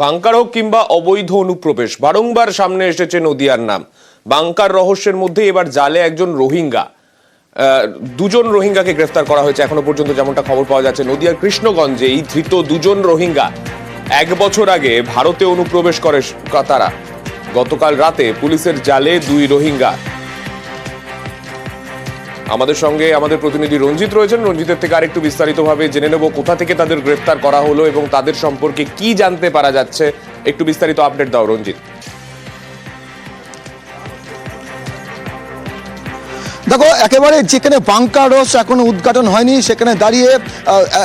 Bunker হোক কিংবা অবৈধ অনুপ্রবেশ, বারংবার সামনে এসেছে নদিয়ার নাম। বাংকার রহস্যের মধ্যে এবার জালে একজন রোহিঙ্গা, দুজন রোহিঙ্গাকে গ্রেফতার করা হয়েছে এখনো পর্যন্ত, যেমনটা খবর পাওয়া যাচ্ছে। নদিয়ার কৃষ্ণগঞ্জে এই ধৃত দুজন রোহিঙ্গা 1 বছর আগে ভারতে অনুপ্রবেশ করে তারা। গতকাল রাতে পুলিশের জালে 2 রোহিঙ্গা। আমাদের সঙ্গে আমাদের প্রতিনিধি রঞ্জিত রয়েছেন। রঞ্জিতের থেকে আরেকটু বিস্তারিতভাবে জেনে নেব কোথা থেকে তাদের গ্রেফতার করা হলো এবং তাদের সম্পর্কে কি জানতে পারা যাচ্ছে। একটু বিস্তারিত আপডেট দাও রঞ্জিত। দেখো, একেবারে যেখানে বাংকার রহস্য এখনো উদ্ঘাটন হয়নি সেখানে দাঁড়িয়ে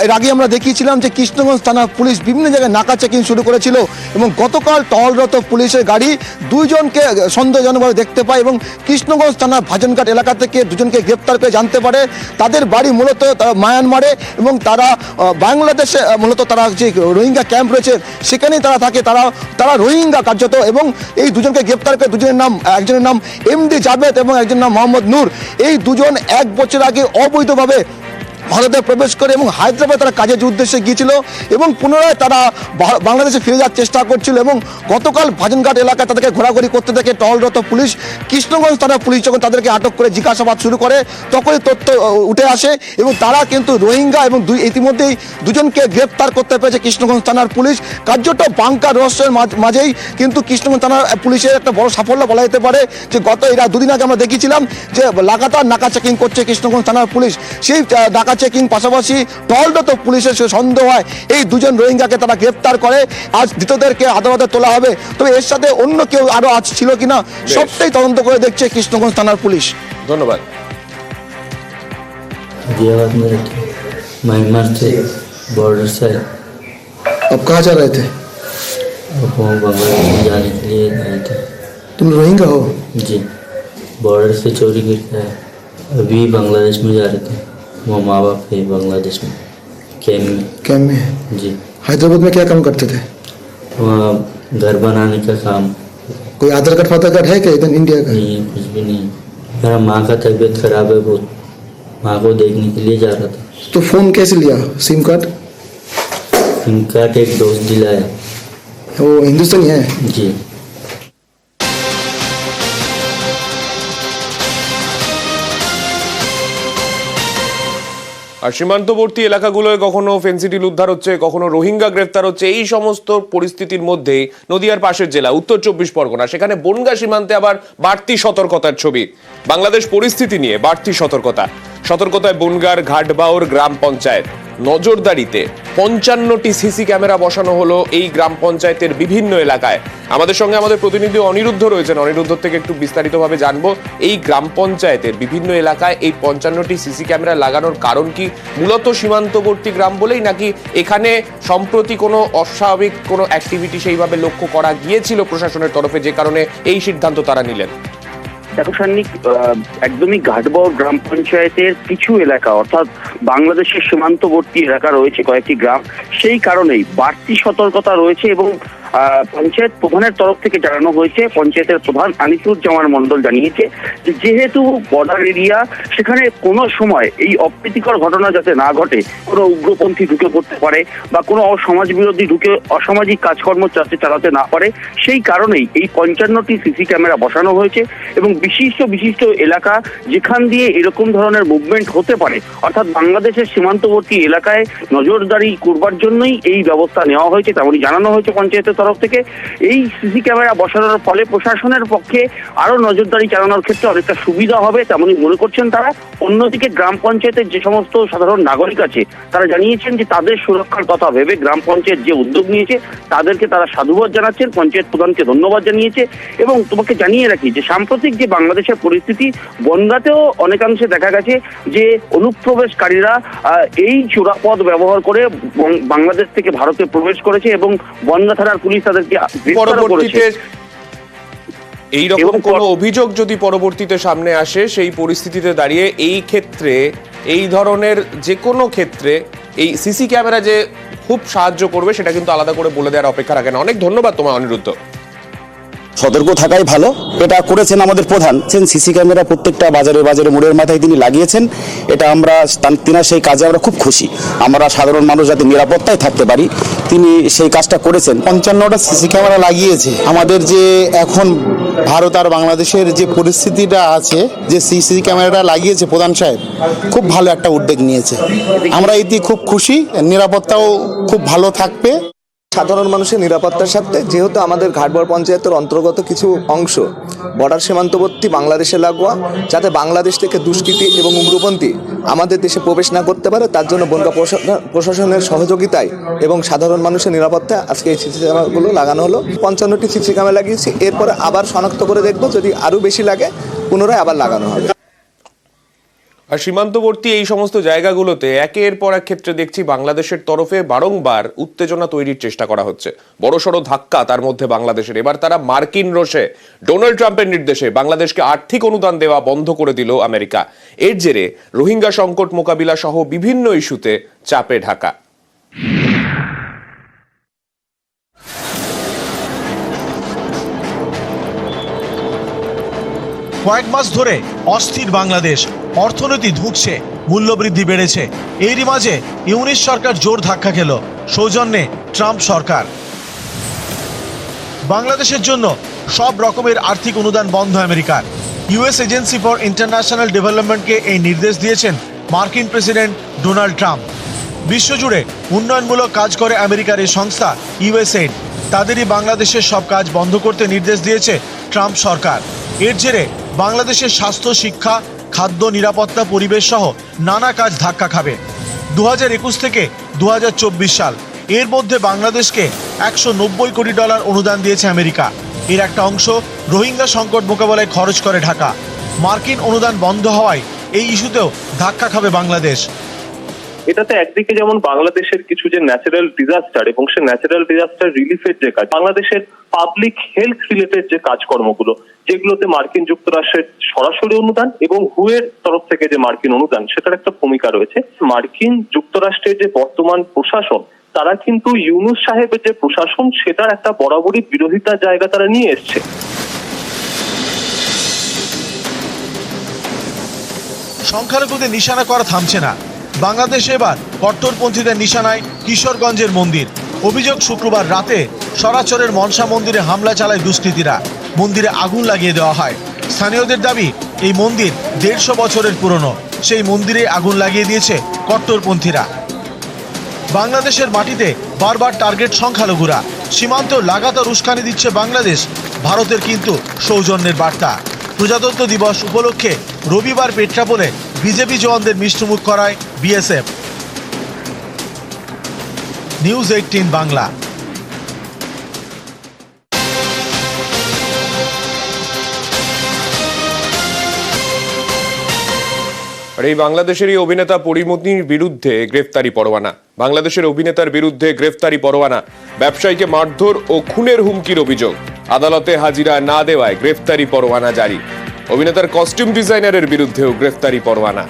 এর আগে আমরা দেখিয়েছিলাম যে কৃষ্ণগঞ্জ থানা পুলিশ বিভিন্ন জায়গায় নাকা চেকিং শুরু করেছিল এবং গতকাল টহলরত পুলিশের গাড়ি 2 জনকে সন্দেহজনকভাবে দেখতে পায় এবং কৃষ্ণগঞ্জ থানার ভাজনঘাট এলাকা থেকে 2 জনকে গ্রেপ্তার করে জানতে পারে তাদের বাড়ি মূলত তারা মায়ানমারে এবং তারা বাংলাদেশে মূলত তারা যে রোহিঙ্গা ক্যাম্প রয়েছে সেখানেই তারা থাকে, তারা রোহিঙ্গা কার্যত। এবং এই 2 জনকে গ্রেপ্তার করে একজনের নাম এমডি জাভেদ এবং একজনের নাম মোহাম্মদ নূর। এই 2 জন 1 বছর আগে অবৈধভাবে ভারতে প্রবেশ করে এবং হায়দ্রাবাদ তারা কাজের উদ্দেশ্যে গিয়েছিল এবং পুনরায় তারা বাংলাদেশে ফিরে যাওয়ার চেষ্টা করছিল এবং গতকাল ভাজনঘাট এলাকায় তাদেরকে ঘোরাঘুরি করতে দেখে টহলরত পুলিশ, কৃষ্ণগঞ্জ থানার পুলিশ যখন তাদেরকে আটক করে জিজ্ঞাসাবাদ শুরু করে তখনই তথ্য উঠে আসে এবং তারা কিন্তু রোহিঙ্গা এবং ইতিমধ্যেই 2 জনকে গ্রেপ্তার করতে পেরেছে কৃষ্ণগঞ্জ থানার পুলিশ। কার্যত বাংকার রহস্যের মাঝেই কিন্তু কৃষ্ণগঞ্জ থানার পুলিশের একটা বড় সাফল্য বলা যেতে পারে যে এরা 2 দিন আগে আমরা দেখিয়েছিলাম যে লাগাতার নাকা চেকিং করছে কৃষ্ণগঞ্জ থানার পুলিশ। সেই নাকা চেকিং পাশাপাশি টহলরত পুলিশের সন্দেহ হয় এই 2 জন রোহিঙ্গাকে তারা গ্রেপ্তার করে। আজ ধৃতদেরকে আদালতে তোলা হবে, তবে এর সাথে অন্য কেউ আরো আজ ছিল কিনা সবটাই তদন্ত করে দেখছে কৃষ্ণগঞ্জ থানার পুলিশ। ধন্যবাদ। म्यांमार से बॉर्डर से अब कहाँ जा रहे थे? वो बांग्लादेश में जाने के लिए आए थे। तुम रोहिंगा हो? जी, बॉर्डर से चोरी करके आए, अभी बांग्लादेश में जा रहे थे। वो माँ बाप है बांग्लादेश में, कैम्प में। जी। हैदराबाद में क्या काम करते थे? वहाँ घर बनाने का काम। कोई आधार कार्ड फाधार कार्ड है क्या इधर इंडिया का? नहीं, कुछ भी नहीं। मेरा माँ का तबीयत खराब है बहुत, माँ को देखने के लिए जा रहा था। तो फोन कैसे लिया? सिम कार्ड एक दोस्त दिलाया। वो हिंदुस्तानी है? जी। আর সীমান্তবর্তী এলাকাগুলোয় কখনো ফেন্সিডিল উদ্ধার হচ্ছে, কখনো রোহিঙ্গা গ্রেফতার হচ্ছে। এই সমস্ত পরিস্থিতির মধ্যেই নদিয়ার পাশের জেলা উত্তর 24 পরগনা, সেখানে বনগাঁ সীমান্তে আবার বাড়তি সতর্কতার ছবি। বাংলাদেশ পরিস্থিতি নিয়ে বাড়তি সতর্কতায় বনগাঁর ঘাটবাউর গ্রাম পঞ্চায়েত। নজরদারিতে 55টি সিসি ক্যামেরা বসানো হলো এই গ্রাম পঞ্চায়েতের বিভিন্ন এলাকায়। আমাদের সঙ্গে আমাদের প্রতিনিধি অনিরুদ্ধ রয়েছেন, অনিরুদ্ধ থেকে একটু বিস্তারিতভাবে জানবো এই গ্রাম পঞ্চায়েতের বিভিন্ন এলাকায় এই 55টি সিসি ক্যামেরা লাগানোর কারণ কি? মূলত সীমান্তবর্তী গ্রাম বলেই, নাকি এখানে সম্প্রতি কোনো অস্বাভাবিক কোনো অ্যাক্টিভিটি সেইভাবে লক্ষ্য করা গিয়েছিল প্রশাসনের তরফে, যে কারণে এই সিদ্ধান্ত তারা নিলেন? দেখো সান্নিক, একদমই ঘাটবাউর গ্রাম পঞ্চায়েতের কিছু এলাকা অর্থাৎ বাংলাদেশের সীমান্তবর্তী এলাকা রয়েছে কয়েকটি গ্রাম, সেই কারণেই বাড়তি সতর্কতা রয়েছে এবং পঞ্চায়েত প্রধানের তরফ থেকে জানানো হয়েছে। পঞ্চায়েতের প্রধান আনিসুজ্জামান মণ্ডল জানিয়েছে যে যেহেতু বর্ডার এরিয়া, সেখানে কোনো সময় এই অপ্রীতিকর ঘটনা যাতে না ঘটে, কোনো উগ্রপন্থী ঢুকে পড়তে পারে বা কোনো সমাজ বিরোধী ঢুকে অসামাজিক কাজকর্ম চালাতে না পারে, সেই কারণেই এই 55টি সিসি ক্যামেরা বসানো হয়েছে এবং বিশিষ্ট এলাকা যেখান দিয়ে এরকম ধরনের মুভমেন্ট হতে পারে, অর্থাৎ বাংলাদেশের সীমান্তবর্তী এলাকায় নজরদারি করবার জন্যই এই ব্যবস্থা নেওয়া হয়েছে, তেমনই জানানো হয়েছে পঞ্চায়েতের তরফ থেকে। এই সিসি ক্যামেরা বসানোর ফলে প্রশাসনের পক্ষে আরো নজরদারি চালানোর ক্ষেত্রে অনেকটা সুবিধা হবে, তেমনই মনে করছেন তারা। অন্যদিকে গ্রাম পঞ্চায়েতের যে সমস্ত সাধারণ নাগরিক আছে তারা জানিয়েছেন যে তাদের সুরক্ষার কথা ভেবে গ্রাম পঞ্চায়েত যে উদ্যোগ নিয়েছে তাদেরকে তারা সাধুবাদ জানাচ্ছেন, পঞ্চায়েত প্রধানকে ধন্যবাদ জানিয়েছে। এবং তোমাকে জানিয়ে রাখি যে সাম্প্রতিক যে বাংলাদেশের পরিস্থিতি, বনগাঁতেও অনেকাংশে দেখা গেছে যে অনুপ্রবেশকারীরা এই চোরাপথ ব্যবহার করে বাংলাদেশ থেকে ভারতে প্রবেশ করেছে এবং বনগাঁ থানার পুলিশ তাদেরকে গ্রেফতার করেছে। এইরকম কোনো অভিযোগ যদি পরবর্তীতে সামনে আসে, সেই পরিস্থিতিতে দাঁড়িয়ে এই ক্ষেত্রে, এই ধরনের যে কোনো ক্ষেত্রে এই সিসি ক্যামেরা যে খুব সাহায্য করবে সেটা কিন্তু আলাদা করে বলে দেওয়ার অপেক্ষা রাখে না। অনেক ধন্যবাদ তোমায় অনিরুদ্ধ। সতর্ক থাকাই ভালো। এটা করেছেন আমাদের প্রধান, সিসি ক্যামেরা প্রত্যেকটা বাজারে বাজারে মোড়ের মাথায় তিনি লাগিয়েছেন। এটা আমরা তিনার সেই কাজে আমরা খুব খুশি। আমরা সাধারণ মানুষ যাতে নিরাপত্তায় থাকতে পারি, তিনি সেই কাজটা করেছেন। 55টা সিসি ক্যামেরা লাগিয়েছে। আমাদের যে এখন ভারত আর বাংলাদেশের যে পরিস্থিতিটা আছে, যে সিসি ক্যামেরাটা লাগিয়েছে প্রধান সাহেব, খুব ভালো একটা উদ্যোগ নিয়েছে। আমরা এতে খুব খুশি, নিরাপত্তাও খুব ভালো থাকবে। সাধারণ মানুষের নিরাপত্তার সাথে যেহেতু আমাদের ঘাটবড় পঞ্চায়েতের অন্তর্গত কিছু অংশ বর্ডার সীমান্তবর্তী বাংলাদেশে লাগোয়া, যাতে বাংলাদেশ থেকে দুষ্কৃতী এবং উগ্রপন্থী আমাদের দেশে প্রবেশ না করতে পারে, তার জন্য বনগাঁ প্রশাসনের সহযোগিতায় এবং সাধারণ মানুষের নিরাপত্তা আজকে এই সিসি ক্যামেরাগুলো লাগানো হলো। 55টি সিসি ক্যামেরা লাগিয়েছি, এরপরে আবার শনাক্ত করে দেখবো, যদি আরও বেশি লাগে পুনরায় আবার লাগানো হবে। আর সীমান্তবর্তী এই সমস্ত জায়গাগুলোতে একের পর এক ক্ষেত্রে দেখছি বাংলাদেশের তরফে বারংবার উত্তেজনা তৈরির চেষ্টা করা হচ্ছে। বড়সড় ধাক্কা তার মধ্যে বাংলাদেশের। এবার তারা মার্কিন রোষে ডোনাল্ড ট্রাম্পের নির্দেশে বাংলাদেশকে আর্থিক অনুদান দেওয়া বন্ধ করে দিল আমেরিকা। এর জেরে রোহিঙ্গা সংকট মোকাবিলা সহ বিভিন্ন ইস্যুতে চাপে ঢাকা। কয়েক মাস ধরে অস্থির বাংলাদেশ, অর্থনীতি ধুঁকছে, মূল্যবৃদ্ধি বেড়েছে। এরই মাঝে ইউনিস সরকার জোর ধাক্কা খেল, সৌজন্যে ট্রাম্প সরকার। বাংলাদেশের জন্য সব রকমের আর্থিক অনুদান বন্ধ আমেরিকার। ইউএস এজেন্সি ফর ইন্টারন্যাশনাল ডেভেলপমেন্টকে এই নির্দেশ দিয়েছেন মার্কিন প্রেসিডেন্ট ডোনাল্ড ট্রাম্প। বিশ্বজুড়ে উন্নয়নমূলক কাজ করে আমেরিকার এই সংস্থা ইউএসএইড। তাদেরই বাংলাদেশের সব কাজ বন্ধ করতে নির্দেশ দিয়েছে ট্রাম্প সরকার। এর জেরে বাংলাদেশের স্বাস্থ্য, শিক্ষা, খাদ্য, নিরাপত্তা, পরিবেশ সহ নানা কাজ ধাক্কা খাবে। 2021 থেকে 2024 সাল, এর মধ্যে বাংলাদেশকে $190 কোটি অনুদান দিয়েছে আমেরিকা। এর একটা অংশ রোহিঙ্গা সংকট মোকাবেলায় খরচ করে ঢাকা। মার্কিন অনুদান বন্ধ হওয়ায় এই ইস্যুতেও ধাক্কা খাবে বাংলাদেশ। এটাতে একদিকে যেমন বাংলাদেশের কিছু যে ন্যাচারাল ডিজাস্টার এবং সে ন্যাচারাল ডিজাস্টার রিলিফের যে কাজ, বাংলাদেশের পাবলিক হেলথ রিলেটেড যে কাজকর্মগুলো, যেগুলোতে মার্কিন যুক্তরাষ্ট্রের সরাসরি অনুদান এবং হুয়ের তরফ থেকে যে মার্কিন অনুদান, সেটার একটা ভূমিকা রয়েছে। মার্কিন যুক্তরাষ্ট্রের যে বর্তমান প্রশাসন, তারা কিন্তু ইউনুস সাহেবের যে প্রশাসন, সেটার একটা বরাবরই বিরোধিতার জায়গা তারা নিয়ে এসছে। সংখ্যালঘুদের নিশানা করা থামছে না। বাংলাদেশে এবার কট্টরপন্থীদের নিশানায় কিশোরগঞ্জের মন্দির। অভিযোগ, শুক্রবার রাতে সরাচরের মনসা মন্দিরে হামলা চালায় দুষ্কৃতীরা। মন্দিরে আগুন লাগিয়ে দেওয়া হয়। স্থানীয়দের দাবি, এই মন্দির 150 বছরের পুরনো। সেই মন্দিরে আগুন লাগিয়ে দিয়েছে কট্টরপন্থীরা। বাংলাদেশের মাটিতে বারবার টার্গেট সংখ্যালঘুরা। সীমান্তেও লাগাতার উস্কানি দিচ্ছে বাংলাদেশ। ভারতের কিন্তু সৌজন্যের বার্তা। প্রজাতন্ত্র দিবস উপলক্ষে রবিবার পেট্রাপোলে বিজেপি জওয়ানদের মিষ্টিমুখ করায় বিএসএফ। নিউজ 18 বাংলা। আর এই বাংলাদেশেরই অভিনেতা পরিমতির বিরুদ্ধে গ্রেফতারি পরোয়ানা। বাংলাদেশের অভিনেতার বিরুদ্ধে গ্রেফতারি পরোয়ানা। ব্যবসায়ীকে মারধর ও খুনের হুমকির অভিযোগ। আদালতে হাজিরা না দেওয়ায় গ্রেফতারি পরোয়ানা জারি। অভিনেতার কস্টিউম ডিজাইনারের বিরুদ্ধেও গ্রেফতারি পরোয়ানা।